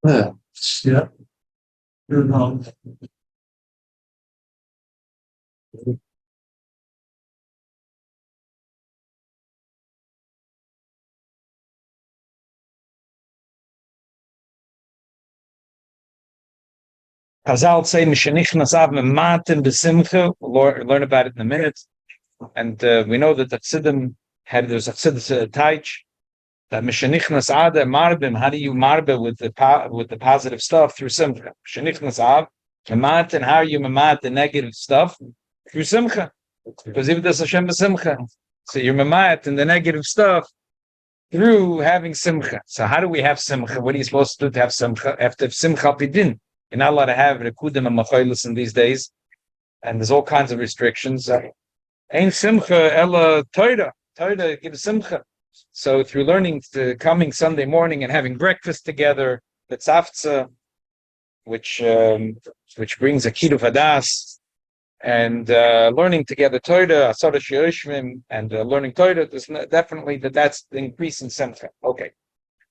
Yeah. Yeah. You know. Chazal say Mishanichnas Av Mematim B'Simcha. We'll learn about it in a minute. And we know that the Chassidim there's a Chassidus Taich that Mishanichnas Ada Marbim. How do you marbe with the positive stuff through Simcha? Mishanichnas Av Mematim. How you memat the negative stuff through Simcha? Because even does Hashem B'Simcha, so you're memat in the negative stuff through having Simcha. So how do we have Simcha? What are you supposed to do to have Simcha? After Simcha Pidin. You're not allowed to have Rekudim and Machoilus in these days. And there's all kinds of restrictions. Ein Simcha Ella Torah. Torah gives Simcha. So through learning coming Sunday morning and having breakfast together, the Tzavtza, which brings a Kiruv Hadas, and learning together Torah, Asara Sheoshvim, and learning Torah, there's definitely that's the increase in Simcha. Okay.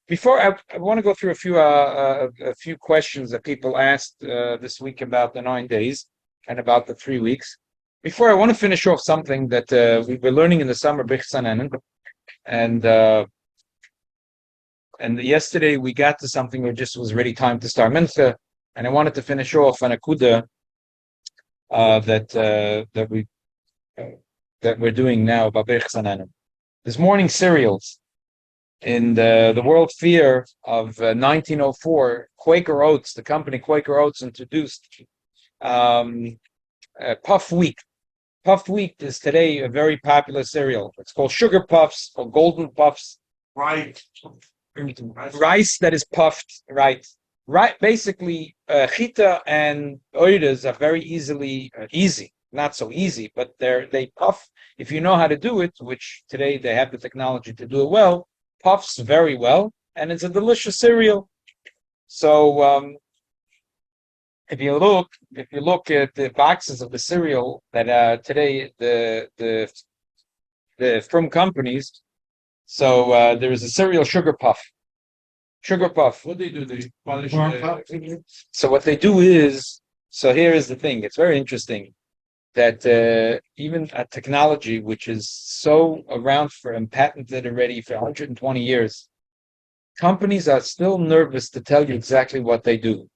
Before I want to go through a few questions that people asked this week about the 9 days and about the 3 weeks. Before I want to finish off something that we were learning in the summer, and yesterday we got to something where it just was ready time to start mincha, and I wanted to finish off on a kuda that we're doing now about Beracho. This morning cereals. In the World Fair of 1904, Quaker Oats, the company Quaker Oats, introduced puff wheat. Puffed wheat is today a very popular cereal. It's called sugar puffs or golden puffs. Right. Rice that is puffed, right. Right. Basically, chita and oidas are very easy, not so easy, but they puff. If you know how to do it, which today they have the technology to do it well, puffs very well, and it's a delicious cereal. So if you look at the boxes of the cereal that today the from companies, so there is a cereal sugar puff. Sugar puff. What do they do? They polish it. So what they do is, so here is the thing. It's very interesting that even a technology which is so around and patented already for 120 years, companies are still nervous to tell you exactly what they do.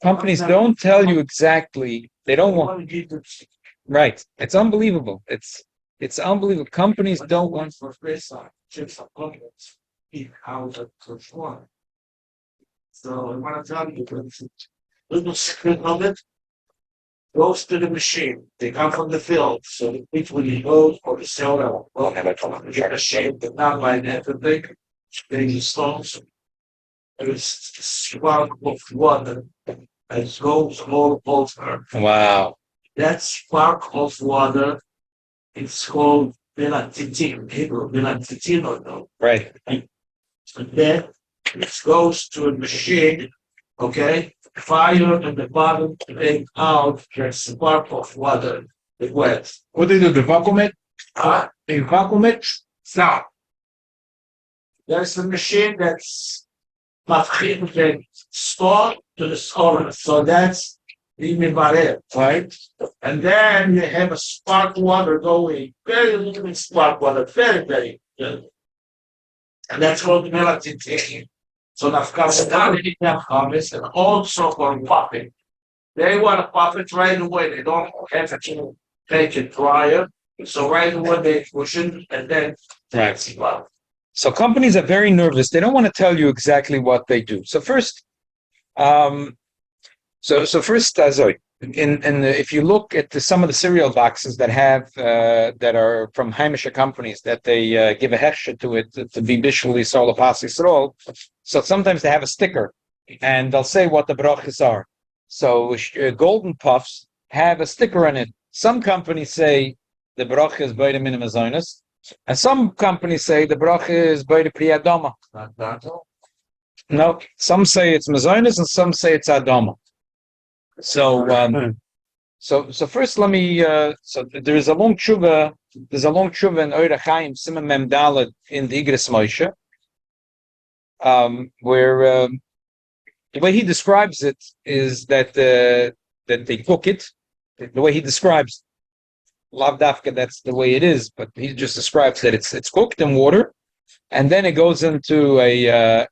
Companies don't tell you exactly. They don't want. Right. It's unbelievable. It's unbelievable. Companies don't want. For chips are companies speak how to perform. So I want to tell you little secret of it. Goes to the machine. They come from the field. So the people you go or the seller will have a get a shape, but not by everything. They use stones. There is a spark of water that goes all over. Wow. That spark of water is called melatitin. Hebrew melatitin. Right. And then it goes to a machine, okay? Fire at the bottom to take out the spark of water. It wet. What do they do? Vacuum it? They vacuum it? Stop. There's a machine that's stored to the scholar. So that's the mibaret, right? And then you have a spark water going, very little spark water, very, very good. And that's called melatonin. So Afghanistan have harvest and also for puffing. They want to puff it right away. They don't have to take it drier. So right away they push it and then that's puff. So companies are very nervous. They don't want to tell you exactly what they do. So first, if you look at some of the cereal boxes that have that are from Haimisha companies that they give a hechsher to it to be bishuli sol Yisrael, so sometimes they have a sticker and they'll say what the brachas are. So golden puffs have a sticker on it. Some companies say the bracha is by the minimum zonas, and some companies say the bracha is by the priyadama. No, some say it's mazonas and some say it's adama. So first let me. So there is a long tshuva. There's a long tshuva in Oira Chaim Simon Mem Daled in the Igris Moshe, where The way he describes it is that that they cook it. The way he describes lavdafka, that's the way it is. But he just describes that it's cooked in water, and then it goes into a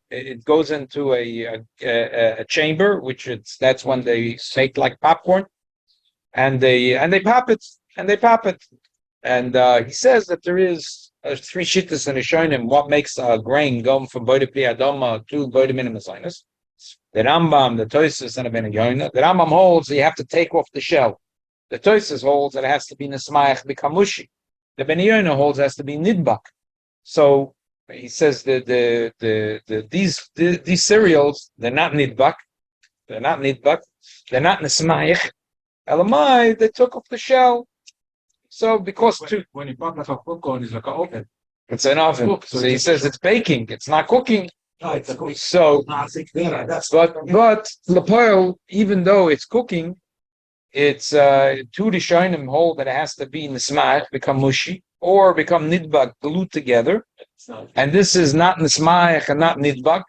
chamber, which that's when they make like popcorn, and they pop it, and he says that there is three shittas in Rishonim what makes a grain go from boide pri adama to boide minimum sinus. The Rambam, the Tosfos, and the Ben Yoina. The Rambam holds that you have to take off the shell. The Tosfos holds that it has to be nesmayach bikamushi. The Ben Yoina holds it has to be nidbak. So he says that these cereals, they're not nidbak, they're not nesmayach. Elamai, they took off the shell. So because when you pop like a popcorn, it's like an oven. It's an oven. So he says it's baking, it's not cooking. So, but Lapoil, even though it's cooking, it's two Rishonim hold that it has to be nismach, become mushi, or become nidbak, glued together. And this is not nismach and not nidbak.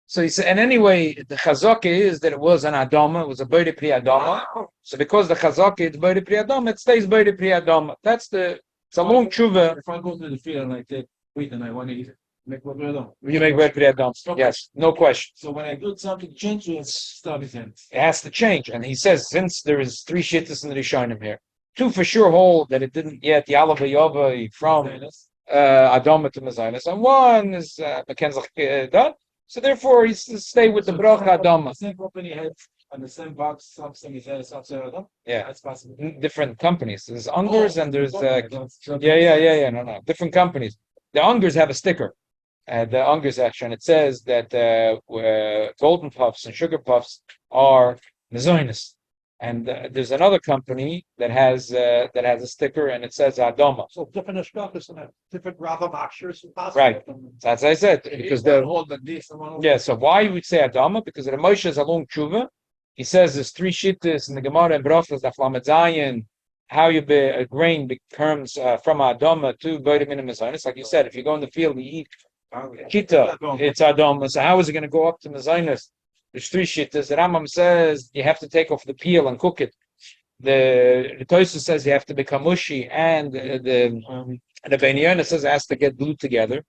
So he said, and anyway, the chazaka is that it was an adama, it was a boide pri adama. So because the chazaka is boide pri adama, it stays boide pri adama. It's a long tshuva. If I go to the field and I take wheat and I want to eat it, make what bread on. You make bread pri adama. Yes, no question. So when I do something change, it's stop it. It has to change. And he says, since there is three shittas in the Rishonim here, two for sure hold that it didn't yet Yalav Yova from Adama to Mazinus, and one is Mekenzach done. So therefore, he's to stay with the Beracho Adama. The same company had on the same box something is there, something Adam. Yeah, That's possible. different companies. There's Ungers and there's no, different companies. The Ungers have a sticker. The Ungers action. It says that golden puffs and sugar puffs are Mazoinus. And there's another company that has a sticker and it says Adama. So different Ashkafis and different Rava Makshers. Right. That's what I said. Because so why you would say Adama? Because the Moshe is a long tshuva. He says there's three shittas in the Gemara and Brachos, the Flamed how you be a grain becomes from Adama to Bodim in Mazinus. Like you said, if you go in the field and you eat Kita, it's Adama. So how is it going to go up to Mazinus? There's three shittas. The Rambam says you have to take off the peel and cook it. The Tosfos says you have to become mushy, and the Ben Yoina says it has to get glued together.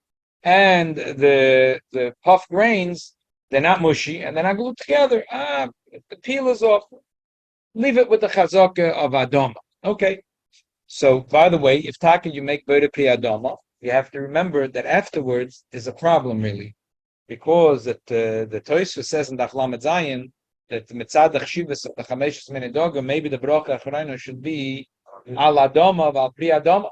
And the puff grains, they're not mushy and they're not glued together. The peel is off. Leave it with the chazaka of Adama. Okay. So by the way, if Taka you make Boide pri Adama, you have to remember that afterwards is a problem really. Because the Tosfos says in the Achlamet Zayin that mitzad the chshivas of the Chameshes Minidoga, maybe the bracha achrayna should be al adama val pri adama.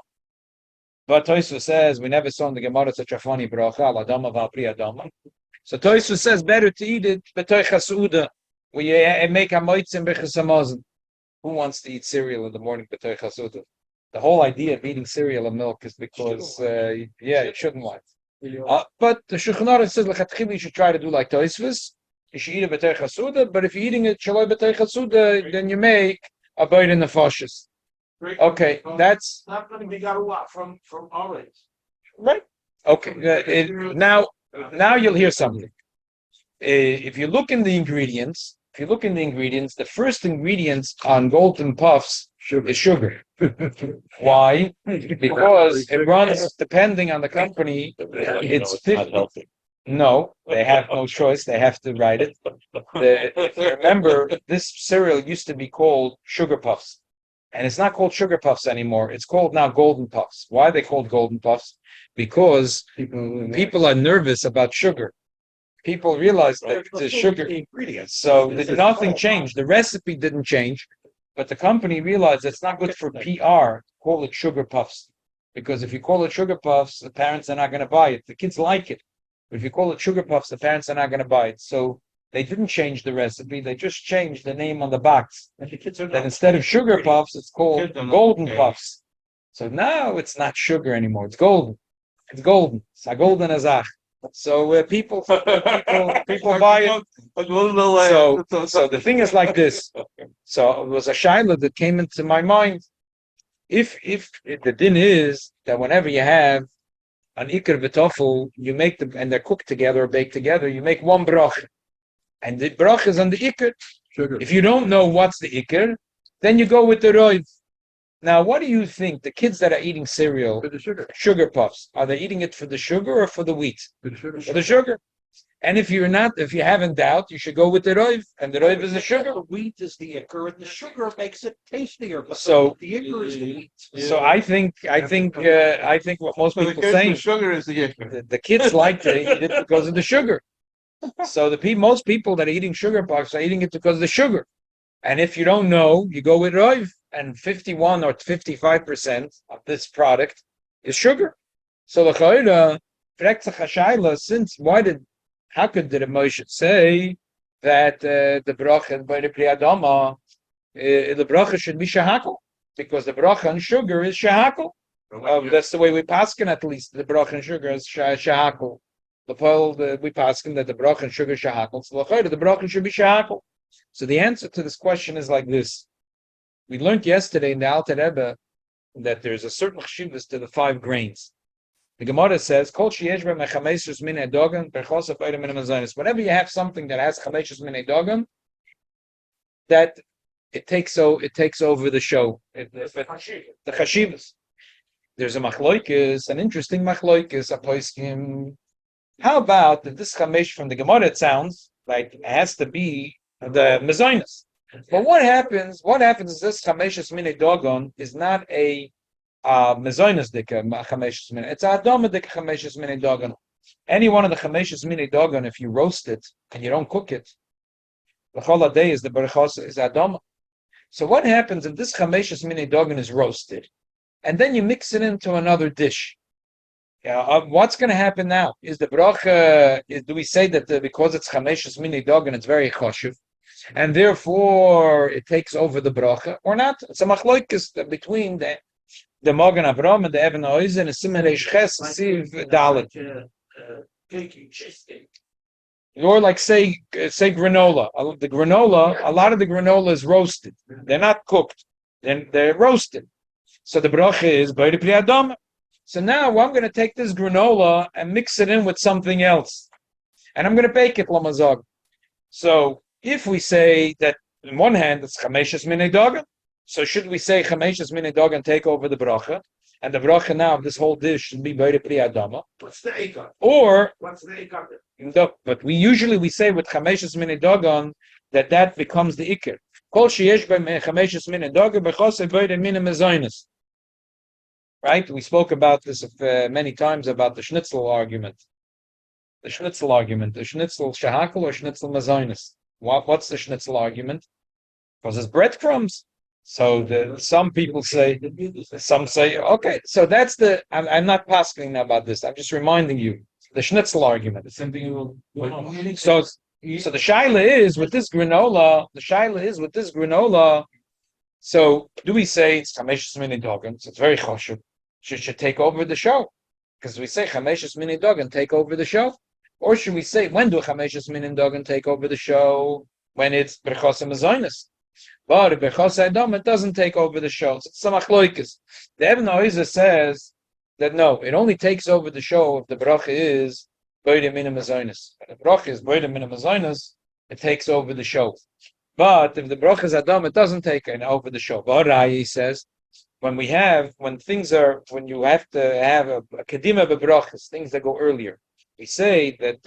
But Tosfos says we never saw in the Gemara such a funny bracha al adama val pri adama. So Tosfos says better to eat it b'toich hasuda, where you make a moitzim b'chas hamazon. Who wants to eat cereal in the morning b'toich hasuda? The whole idea of eating cereal and milk is because you shouldn't want. But the Shulchan Aruch says lechatchila you should try to do like Tosfos. You should eat it b'teich hasuda, but if you're eating it shaloi b'teich hasuda, then you make a bite in the fashes. Okay, that's not going to be got a lot from orange. right. Okay, now you'll hear something. If you look in the ingredients, the first ingredients on golden puffs is sugar. Why? Because it runs depending on the company. It's 50. Healthy. No, they have no choice. They have to write it. If you remember, this cereal used to be called sugar puffs, and it's not called sugar puffs anymore. It's called now golden puffs. Why are they called golden puffs? Because people are nervous about sugar. People realize that the sugar ingredients. So nothing changed. The recipe didn't change, but the company realized it's not good for PR. Call it sugar puffs, because if you call it sugar puffs, the parents are not going to buy it. The kids like it. But if you call it sugar puffs, the parents are not going to buy it. So they didn't change the recipe. They just changed the name on the box. And the kids are That instead of sugar puffs, it's called golden puffs. So now it's not sugar anymore. It's golden. It's golden. It's a golden azach. So people buy it. So the thing is like this. So it was a shaila that came into my mind. If the din is that whenever you have an ikr v'tofu, you make them and they're cooked together or baked together, you make one brach. And the bracha is on the ikr. Sugar. If you don't know what's the ikr, then you go with the roiv. Now, what do you think? The kids that are eating cereal, For the sugar. sugar puffs, are they eating it for the sugar or for the wheat? For the sugar. For the sugar. And if you have in doubt, you should go with the roiv, and the roiv is the sugar. The wheat is the ichor, and the sugar makes it tastier. But So- the ichor is the wheat. So I think what most people say, Sugar is the the kids like to eat it because of the sugar. So most people that are eating sugar puffs are eating it because of the sugar. And if you don't know, you go with roiv, and 51 or 55% of this product is sugar. So the chayra, since how could the Moshe say that the bracha by the priyadama, the bracha should be shahakol? Because the bracha on sugar is shahakol. That's the way we paskin, at least. The bracha on sugar is shahakol. We paskin that the bracha on sugar is shahakol. So the bracha should be shahakol. So the answer to this question is like this. We learned yesterday in the Alter Rebbe that there's a certain chshivas to the 5 grains. The Gemara says, "Kol sheyesh b'hem chamesh min edogan berchos of min mazonos." Whenever you have something that has chamesh min edogan, that it takes over the show. The chashivas. There's a machloikis, an interesting machloikis. A poskim. How about that? This chamesh from the Gemara, it sounds like it has to be the mazonos. But what happens? What happens is this chameshes minei dogon is not a mezonos dika chameshes minei. It's a adama dika chameshes minei dogon. Any one of the chameshes minei dogon, if you roast it and you don't cook it, the whole day is the berachos is adama. So what happens if this chameshes minei dogon is roasted, and then you mix it into another dish? What's going to happen now? Is the bracha? Do we say that because it's chameshes minei dogon, it's very choshev? And therefore it takes over the bracha, or not? It's a machloikis between the Magen Avram and the Even Oiz and a Simereish Ches Siv Dalet. Or like say granola. The granola, a lot of the granola is roasted. They're not cooked. Then they're roasted. So the bracha is B'nai Pri Adam. So now I'm going to take this granola and mix it in with something else, and I'm going to bake it lamazog. So if we say that on one hand it's chameshes minei dogan, so should we say chameshes minei dogan take over the bracha, and the bracha now of this whole dish should be B'nai Pri Adama? What's the ikor? Or What's the ikor? no, but we usually say with chameshes minei dogan that becomes the ikir. Kol sheyesh b'hem chameshes minei dogan b'chosei b'nai minei mezonos. Right? We spoke about this many times about the schnitzel argument. The schnitzel shahakol or schnitzel mazonos. What's the schnitzel argument? Because it's breadcrumbs. So some people say, okay, so that's I'm not asking now about this. I'm just reminding you the schnitzel argument. The same thing you will. So the shaila is with this granola. So do we say it's chameshes minei dogan? So it's very choshev. Should take over the show, because we say chameshes minei dogan take over the show, or should we say when do chameshes minei dogan take over the show? When it's berachos mazonos. But if berachos adam, it doesn't take over the show. So it's some achloikis. The Even Oizer says that no, it only takes over the show if the bracha is b'nai minei mazonos. If the bracha is b'nai minei mazonos, it takes over the show. But if the bracha is adam, it doesn't take over the show. But he says when you have to have a kedima bebrachas, things that go earlier. We say that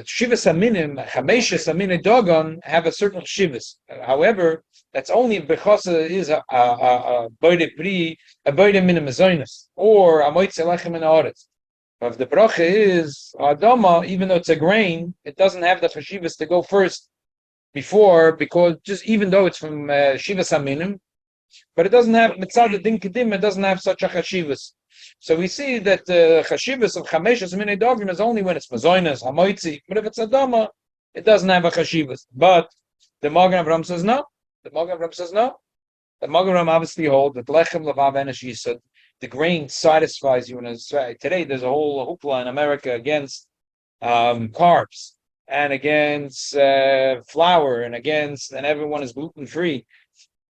shivas aminim, chameshes aminim dogon have a certain shivas. However, that's only if bechasa is a b'nai minei mazonos or a moitze lechem in haaretz. But if the bracha is adama, even though it's a grain, it doesn't have the chashivas to go first because just even though it's from shivas aminim, but it doesn't have mitzad din kedim. It doesn't have such a chashivas. So we see that the chashivas of chameshes minei dogan is only when it's mazonos hamoitzi. But if it's adama, it doesn't have a chashivas. But the Magen Avram says no. The Magen Avram obviously holds that lechem lavav enesh yisod. The grain satisfies you. Today there's a whole hoopla in America against carbs and against flour and everyone is gluten free.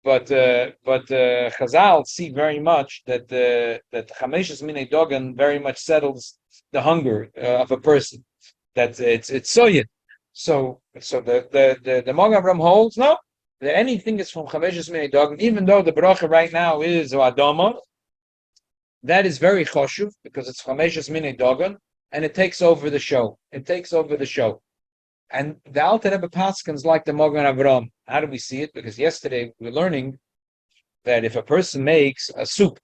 But Chazal see very much that chameshes minei dogan very much settles the hunger of a person. that it's soyed. So the Magen Avraham holds no, that anything is from Chameshes Minei Dogan, even though the bracha right now is Adama, that is very choshuv because it's Chameshes Minei Dogan, and it takes over the show. It takes over the show. And the Alter Rebbe Paskins like the Magen Avraham. How do we see it? Because yesterday we were learning that if a person makes a soup,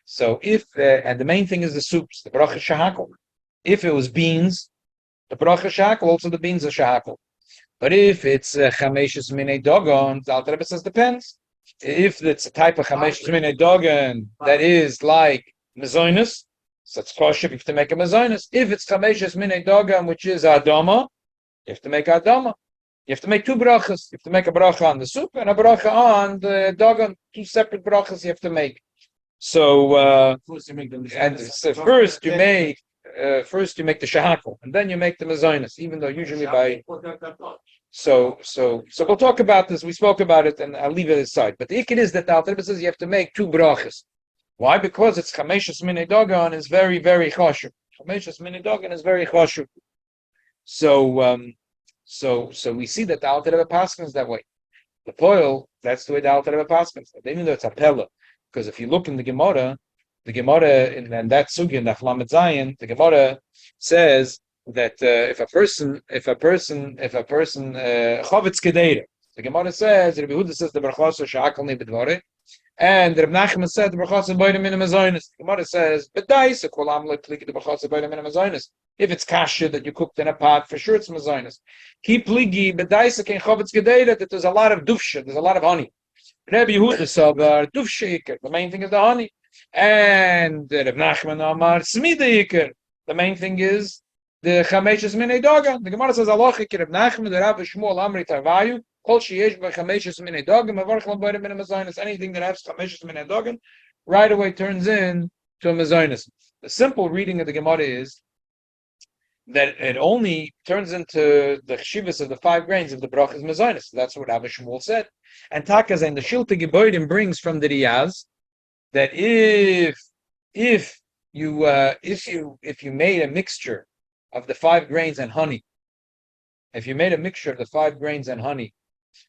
so if and the main thing is the soups, the bracha shahakol. If it was beans, the bracha shahakol, also the beans are shahakol. But if it's chameshes minei dogon, the Alter Rebbe says depends. If it's a type of chameshes minei dogon that is like mezoinus, so it's kosher. You have to make a mezoinus. If it's chameshes minei dogon, which is adama, you have to make adama. You have to make two brachas. You have to make a bracha on the soup and a bracha on the dogon. Two separate brachas you have to make. So First you make them. and so first you make the shahakol, and then you make the mezoinus. Even though usually by so we'll talk about this. We spoke about it, and I'll leave it aside. But the ikid is that the Alter Rebbe says you have to make two brachas. Why? Because it's chameshes minei dogon is very very choshev. Chameshes minei dogon is very choshev. So we see that the Alter Rebbe paskins that way. The poil, that's the way the Alter Rebbe paskins. Even though it's a pella, because if you look in the Gemara in that sugi in the Achlamet Zayin, the Gemara says that if a person chavitz kedeira, the Gemara says Rabbi Yehuda says the brachos shakal ni bedvare, and Rabbi Nachman said the brachos boyim min mazonis. The Gemara says bedais kolam lekliki the brachos boyim min mazonis. If it's kasha that you cooked in a pot, for sure it's mazonis. Keep ligi bedais ken chavitz kedeira that there's a lot of dufsha, there's a lot of honey. Rabbi Yehuda sabar dufsha iker. The main thing is the honey. And Reb Nachman Amar Smida Iker. The main thing is the Chameshes Minei Dogan. The Gemara says Allah Iker Reb Nachman the Rabbi Shmuel Amri Tarvayu Kol Sheyesh by Chameshes Minei Dogan Mavarch Laboyim Min Mazonis. Anything that has Chameshes Minei Dogan right away turns in to a Mazonis. The simple reading of the Gemara is that it only turns into the chshivas of the 5 grains of the brach is Mazonis. That's what Rabbi Shmuel said. And Takaz and the Shilta Geboidim brings from the Riyaz that if you made a mixture of the 5 grains and honey,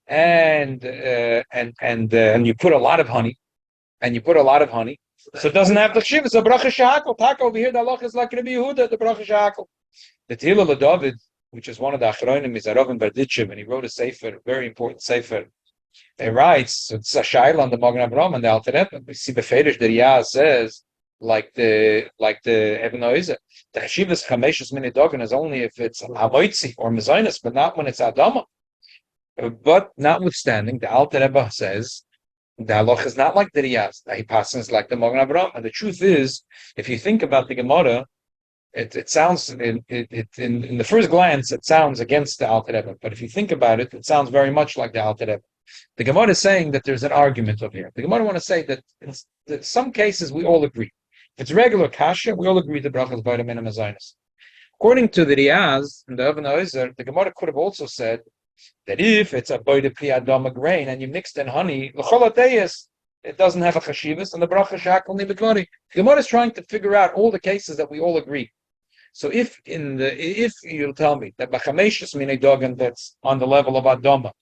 and you put a lot of honey, so it doesn't have the chshivas. So bracha shahakol. Taka over here, the halach is like Rabbi Yehuda, the bracha shahakol. The Tehillah LeDavid, which is one of the achronim, is Aravim Berditchev, and he wrote a sefer, very important sefer. He writes, so it's a shayla on the Magen Avraham and the Alter Rebbe. We see Beferish the Riyaz says, like the Eben Oizer, the Chashivas Chameshes Minei Dogan is only if it's Hamoitzi or Mezoinus, but not when it's Adama. But notwithstanding, the Alter Rebbe says the halach is not like the Riyaz. He passes like the Magen Avraham. And the truth is, if you think about the Gemara, it sounds in the first glance it sounds against the Alter Rebbe. But if you think about it, it sounds very much like the Alter Rebbe. The Gemara is saying that there's an argument over here. The Gemara want to say that in some cases we all agree. If it's regular kasha, we all agree the bracha is vitamin and mazonis. According to the Riyaz and the Even Oizer, the Gemara could have also said that if it's a boida pri adama grain and you mixed in honey, l'cholateyes, it doesn't have a chashivas and the bracha shakal ni beklari. The Gemara is trying to figure out all the cases that we all agree. So if you'll tell me that b'chameshes minei dogan that's on the level of adama,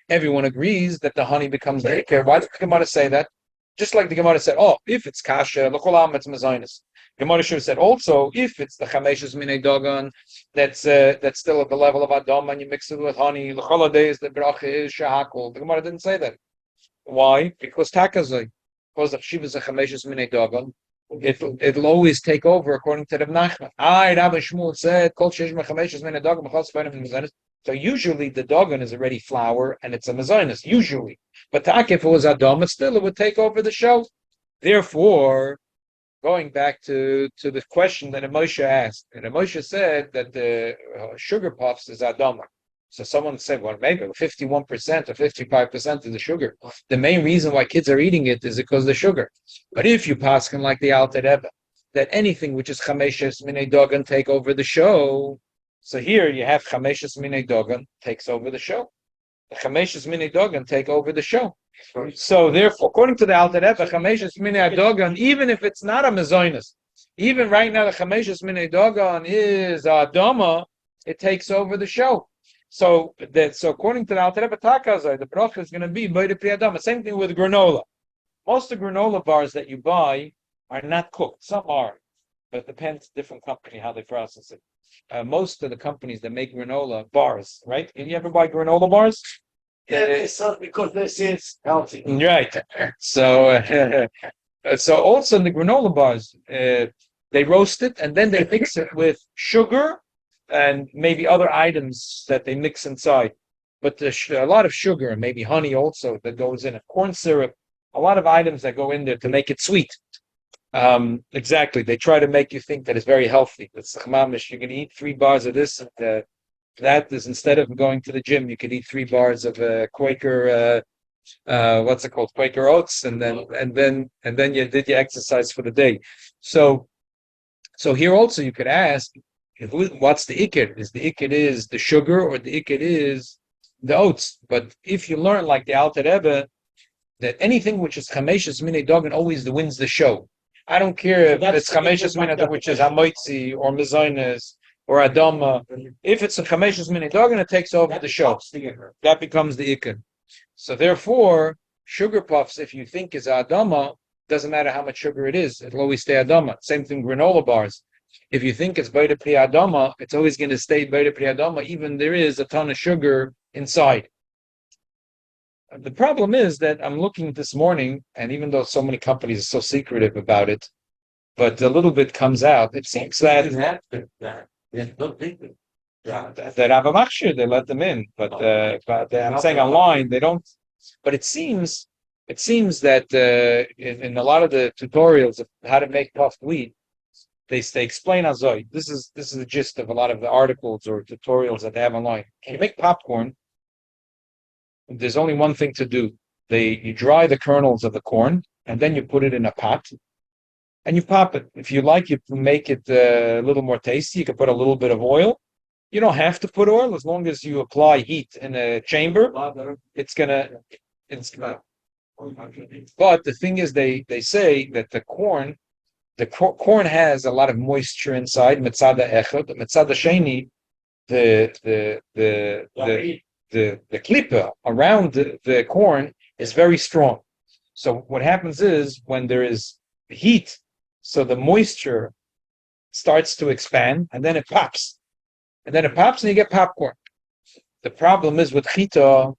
everyone agrees that the honey becomes the ikar. Why did the Gemara say that? Just like the Gemara said, if it's kasha, l'cholam it's mazonis. Gemara should have said also, if it's the chameshes minei dogan, that's still at the level of adama, and you mix it with honey, l'choladeis the bracha is shahakol. The Gemara didn't say that. Why? Because takazai, because the chshivas the chameshes minei dogan, it'll always take over according to Reb Nachman. Rabbi Shmuel said, kol sheish chameshes minei dogan machas v'ayim mazonis. So usually the dogan is already flour and it's a mazonis, usually. But if it was adama, still it would take over the show. Therefore, going back to the question that Moshe asked, and Moshe said that the sugar puffs is adama. So someone said, well, maybe 51% or 55% of the sugar. The main reason why kids are eating it is because of the sugar. But if you paskin like the Alter Rebbe, that anything which is chameshes minei dogan take over the show. So here you have chameshes minei dogan takes over the show. The chameshes minei dogan take over the show. So therefore, according to the Alter Rebbe, chameshes minei dogan, even if it's not a mezoinus, Even right now, the Chameshes Minei Dogon is Adama. It takes over the show. So according to the Alter Rebbe Takazai, the bracha is going to be B'day Pri Adama. Same thing with granola. Most of the granola bars that you buy are not cooked. Some are, but it depends different company how they process it. Most of the companies that make granola bars, right? Can you ever buy granola bars? Yeah, it's not because this is healthy. Right. So, so also in the granola bars, they roast it and then they mix it with sugar and maybe other items that they mix inside. But a lot of sugar and maybe honey also that goes in it, corn syrup, a lot of items that go in there to make it sweet. Exactly. They try to make you think that it's very healthy. It's chmamish. You can eat 3 bars of this. And, that is instead of going to the gym, you could eat 3 bars of Quaker. What's it called? Quaker oats, and then you did your exercise for the day. So here also you could ask, what's the ikir? Is the ikir is the sugar or the ikir is the oats? But if you learn like the Alter Rebbe that anything which is chameshes minei dogan always wins the show. I don't care if it's chameshes minei which is hamoitzi or mezainis or adama. If it's a chameshes minei dogan, it takes over the show. That becomes the ikir. So therefore, sugar puffs, if you think is adama, doesn't matter how much sugar it is, it'll always stay adama. Same thing, granola bars. If you think it's b'day pri adama, it's always going to stay b'day pri adama, even there is a ton of sugar inside. The problem is that I'm looking this morning, and even though so many companies are so secretive about it, but a little bit comes out. It seems that that have a machshir, they let them in, but I'm saying online they don't. But it seems that in a lot of the tutorials of how to make puffed wheat, they explain azoi. This is the gist of a lot of the articles or tutorials that they have online. Can you make popcorn? There's only one thing to do. You dry the kernels of the corn and then you put it in a pot and you pop it. If you like, you make it a little more tasty. You can put a little bit of oil. You don't have to put oil as long as you apply heat in a chamber. It's gonna. But the thing is, they say that the corn has a lot of moisture inside. Mitzada echad, mitzada sheni, the klipa around the corn is very strong. So what happens is when there is heat, so the moisture starts to expand, and then it pops. And you get popcorn. The problem is with chita,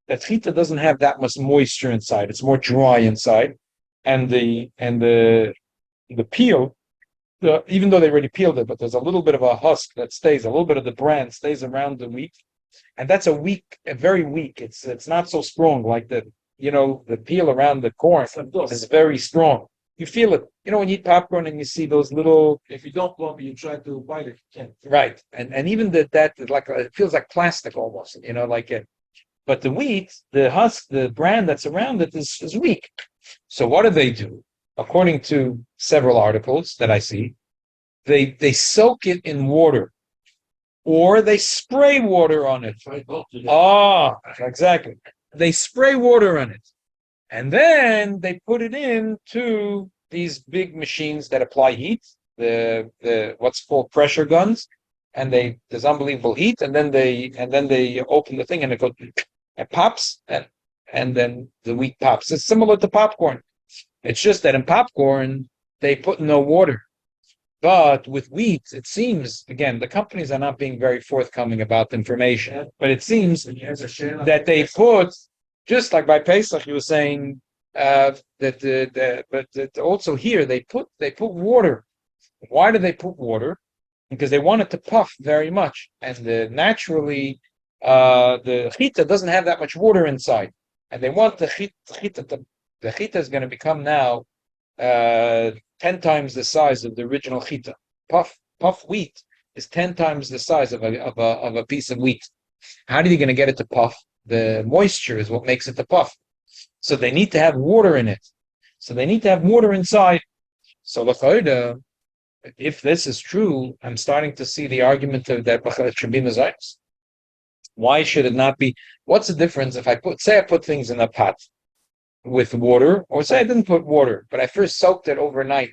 that chita doesn't have that much moisture inside. It's more dry inside. And the peel, even though they already peeled it, but there's a little bit of a husk that stays, a little bit of the bran stays around the wheat. And that's very weak. It's not so strong like the peel around the corn is very strong. You feel it. When you eat popcorn and you see those little. If you don't plump, you try to bite it. You can't. Right, and even that like it feels like plastic almost. Like it. But the wheat, the husk, the bran that's around it is weak. So what do? According to several articles that I see, they soak it in water, or they spray water on it. Exactly. They spray water on it. And then they put it into these big machines that apply heat, the what's called pressure guns, and there's unbelievable heat, and then they open the thing and it pops, and then the wheat pops. It's similar to popcorn. It's just that in popcorn they put no water. But with wheat, it seems, again, the companies are not being very forthcoming about the information, but it seems that they put, just like by Pesach, you were saying but also here they put water. Why do they put water? Because they want it to puff very much, and naturally the chita doesn't have that much water inside, and they want the chita. The chita is going to become now 10 times the size of the original chita. Puff wheat is 10 times the size of a piece of wheat. How are you going to get it to puff? The moisture is what makes it to puff. So they need to have water in it. So they need to have water inside. So if this is true, I'm starting to see the argument of that should be mezainis. Why should it not be? What's the difference if I put things in a pot with water, or say I didn't put water, but I first soaked it overnight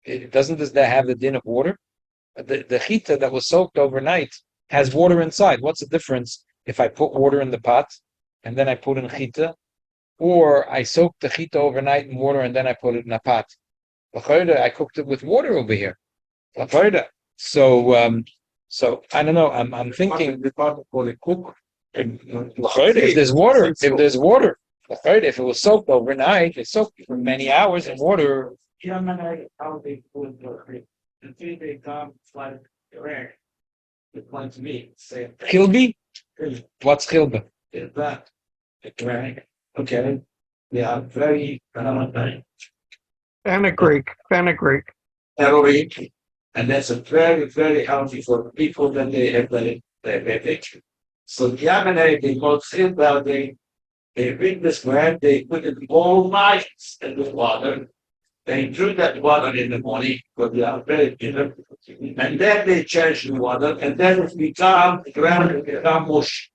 does that have the din of water? The chita that was soaked overnight has water inside. What's the difference if I put water in the pot and then I put in chita, or I soak the chita overnight in water and then I put it in a pot? I cooked it with water over here. So, so I don't know. I'm thinking. If there's water, if it was soaked overnight, it's soaked for many hours in water. Explain to me. Say Chilbi? What's chilba? is that okay? Yeah, very Fenugreek. healthy, and that's a very healthy for people that they have diabetic. So the Yamane, they go sit down, they bring this bread, they put it all night in the water. They drink that water in the morning because they are very bitter. And then they change the water, and then it becomes ground, it becomes mush.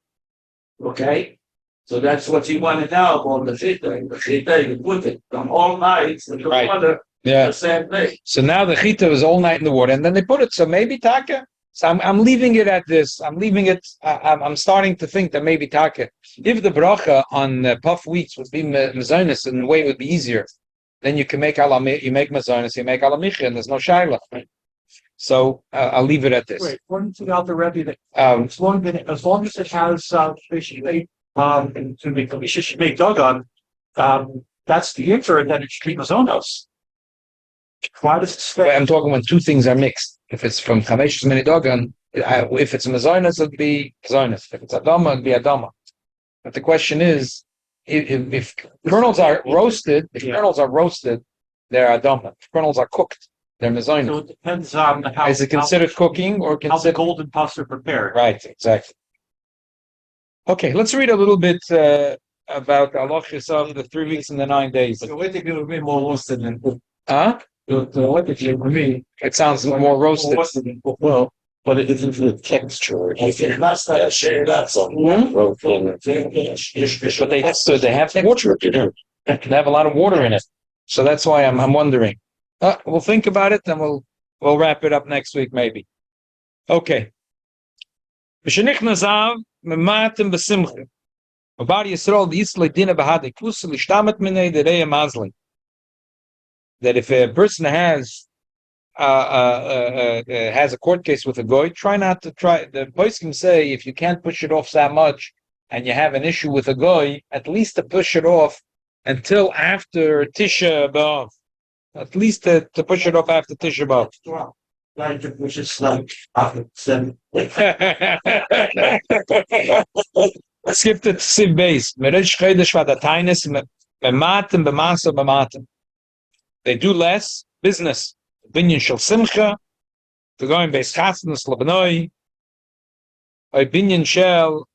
Okay? So that's what you want to know about the chita. In the chita, you put it from all night in the Right. water Yeah. the same day. So now the chita was all night in the water, and then they put it. So maybe taka. So I'm leaving it at this. I'm leaving it. I'm starting to think that maybe taka. If the bracha on puff wheats would be mazonis, in a way it would be easier. Then you can make you make mazonis, you make alamicha, and there's no shaila. So I'll leave it at this. Wait, according to the Alter Rebbe, that as long as it has basically to make dogon, that's the infer, and then it's treat mazonos. Why does it say? I'm talking when two things are mixed. If it's from chamesh minidogan, if it's mazonis, it'd be mazonis. If it's adama, it'd be adama. But the question is, if kernels are roasted, they're adama. If kernels are cooked, they're mazonis. So it depends on how Is it considered cooking or how the considered? golden puffs are prepared. Right, exactly. Okay, let's read a little bit about the halachas of the 3 weeks and the 9 days. Theoretically, it would be more roasted than cooked. Huh? Theoretically, for me, It sounds more roasted. than cooked. Well, but it isn't the texture. I think that's that shit. That's a But they have water. They have a lot of water in it, so that's why I'm wondering. We'll think about it, and we'll wrap it up next week maybe. Okay. That if a person has a court case with a goy, try not to try. The poskim say if you can't push it off that much, and you have an issue with a goy, at least to push it off until after Tisha B'av. At least to push it off after Tisha B'av. which is like after 7. Skip the Siv base. They do less business. Binyan shel simcha. To go in base chasnas labanoi. Or binyan shel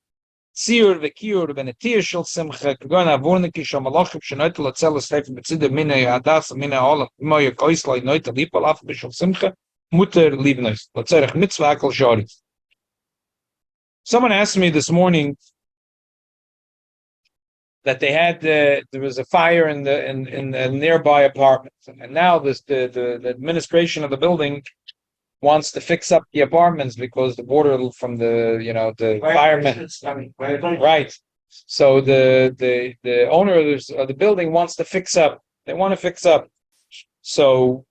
tzir v'kiur v'netir shel simcha. To go in avorniki shel malachim shenoitel atzelas teifim b'tzidem mina yadas mina olam moya koislai noitel lipal af b'shel simcha. Mutter libnois. L'tzerech mitzvah akol shori. Someone asked me this morning that they had there was a fire in a nearby apartment, and now the administration of the building wants to fix up the apartments because the water from the firemen. Right. So the owner of the building wants to fix up. They want to fix up. So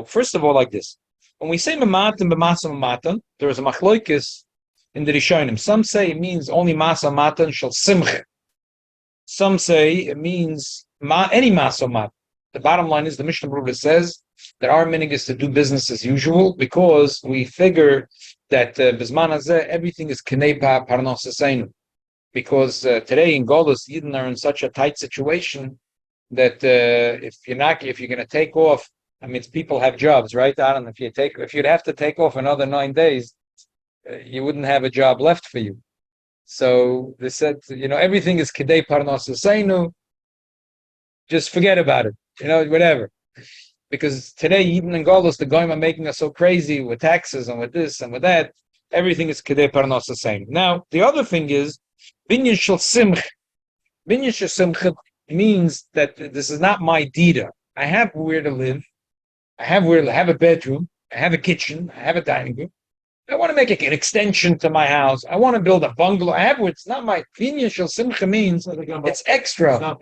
first of all, like this, when we say mamatim b'masa mamatim, there is a machloikis in the Rishonim. Some say it means only masa matan shel simcha. Some say it means any masomat. The bottom line is the Mishnah Berurah says that our minig is to do business as usual because we figure that bisman hazeh everything is kinei parnosaseinu. Because today in Golus, Yidden are in such a tight situation that if you're going to take off, I mean, people have jobs, right? I don't know if you'd have to take off another 9 days, you wouldn't have a job left for you. So they said, everything is kedei parnasaseinu. Just forget about it, whatever. Because today, even in Golos, the goyim are making us so crazy with taxes and with this and with that. Everything is kedei parnasaseinu. Now, the other thing is binyan shel simcha. Binyan shel simcha means that this is not my dita. I have where to live. I have a bedroom, I have a kitchen, I have a dining room. I want to make an extension to my house. I want to build a bungalow. I have it's not my opinion. Shel simcha means it's extra.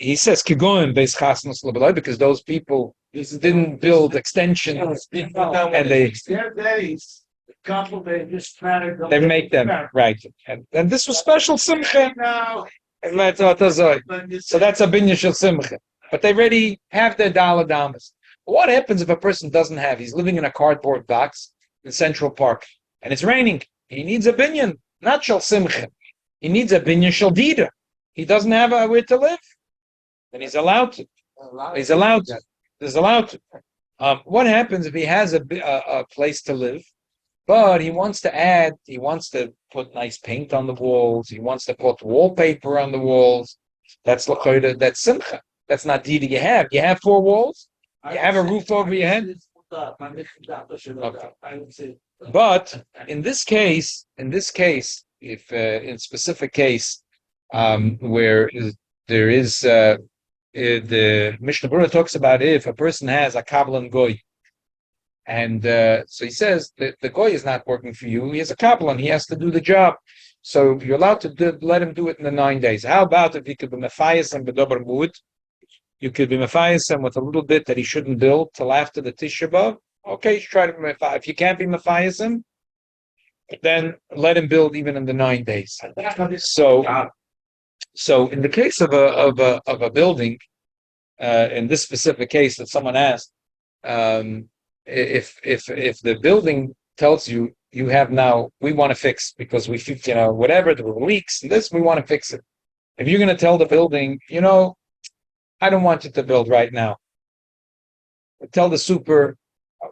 He says kigoyim beis chasnos lebeloy because those people didn't build extensions and they make them right. And this was special simcha. So that's a binya shel simcha. But they already have their dollar damas. What happens if a person doesn't have? He's living in a cardboard box in Central Park, and it's raining. He needs a binyan, not shel simcha. He needs a binyan shel dida. He doesn't have where to live, and he's allowed to. He's allowed to. He's allowed to. What happens if he has a place to live, but he wants to add? He wants to put nice paint on the walls. He wants to put wallpaper on the walls. That's l'choda. That's simcha. That's not dida. You have 4 walls. You have a roof over your head. Okay. But in this case, if in specific case where there is the Mishnah Berurah talks about if a person has a kabbalan goy, and so he says that the goy is not working for you. He has a kabbalan. He has to do the job. So you're allowed to let him do it in the 9 days. How about if he could be mefayis and bedober mud? You could be mefayis with a little bit that he shouldn't build till after the Tisha B'Av. Okay, try to be mefayis. If you can't be mefayis, then let him build even in the 9 days. So in the case of a building, in this specific case that someone asked, if the building tells you have now we want to fix because we whatever there were leaks and this we want to fix it. If you're going to tell the building, I don't want you to build right now. Tell the super,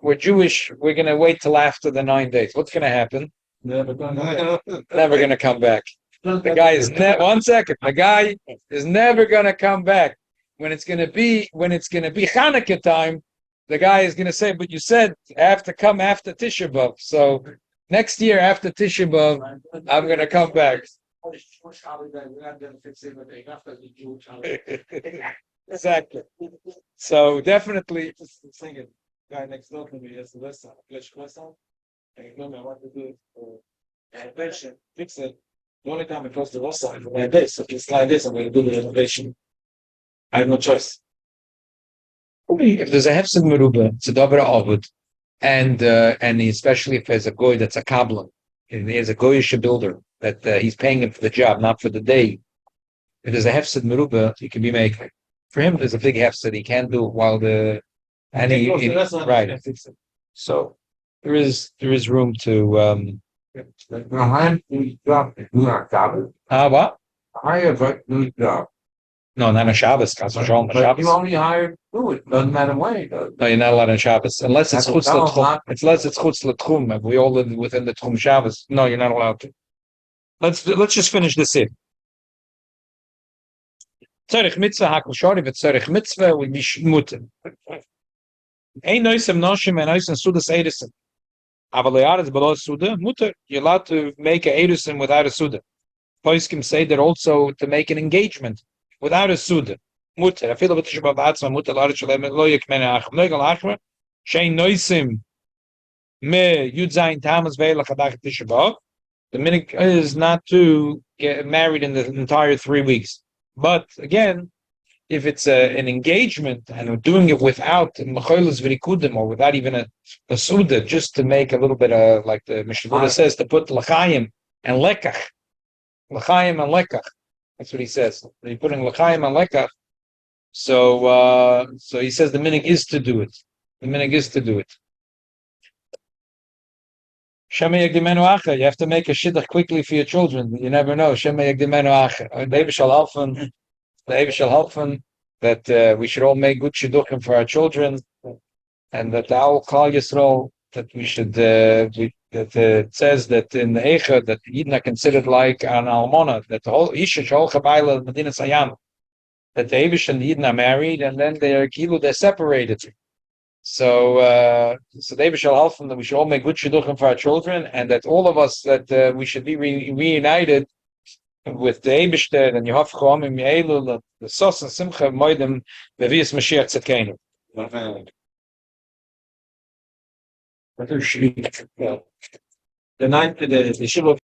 we're Jewish, we're going to wait till after the 9 days. What's going to happen? Never going to come back. The guy is one second. The guy is never going to come back. When it's going to be Hanukkah time, the guy is going to say, but you said I have to come after Tisha B'Av. So next year after Tisha B'Av, I'm going to come back. Exactly. So definitely, singing. Guy next door to me has the lesson. And I want to do it. Fix it. The only time it goes to the side for my day. So if it's like this, I'm going to do the renovation. I have no choice. If there's a hefsed meruba, it's a davar avud, and especially if there's a goy that's a kabbalan, and there's a goyish builder that he's paying him for the job, not for the day. If there's a hefsed meruba, he can be making. For him, there's a big hefsed he can't do while right. So there is room to what? No, not on Shabbos. You only hire do it. Doesn't matter when. No, you're not allowed on Shabbos unless it's chutz l'tchum. Unless it's chutz l'tchum. We all live within the tchum Shabbos. No, you're not allowed to. Let's just finish this here. Tzarich mitzvah hakol shori v'tzarich mitzvah will be shmutim. Ein noisem noshim and noisem sudas eirisim. Aval yaretz below suda muter. You're allowed to make a eirisim without a suda. Poskim say that also to make an engagement without a suda. Muter. I feel about Tisha B'Av atzma muter laret shalem lo yekmene achem noigel achmer shein noisim me yud zayin Tammuz ve'elach adach Tisha B'Av. The minhag is not to get married in the entire 3 weeks. But again, if it's an engagement and we're doing it without mecholos v'rikudim or without even a suda, just to make a little bit of, like the Mishnah Berurah says, to put l'chaim and lekach. L'chaim and lekach. That's what he says. You're putting l'chaim and lekach. So he says the minhag is to do it. The minhag is to do it. You have to make a shidduch quickly for your children. You never know. The Eibush shall help that we should all make good shidduchim for our children, and that the Al Klal Yisrael that we should. It says that in the Eicha that Yidden are considered like an almona. That the whole Isha Shol Chabayla Medina Sayam. That the Eibush and the Yidden are married, and then they're separated. So the Eibush shall help that we should all make good shidduchim for our children, and that all of us that we should be reunited with the Eibishter and Yehof Choamim Ye'elu the Sos and Simcha Moedim Bevias Mashiach Tzedkeinu. But there should be, The ninth, the Shiva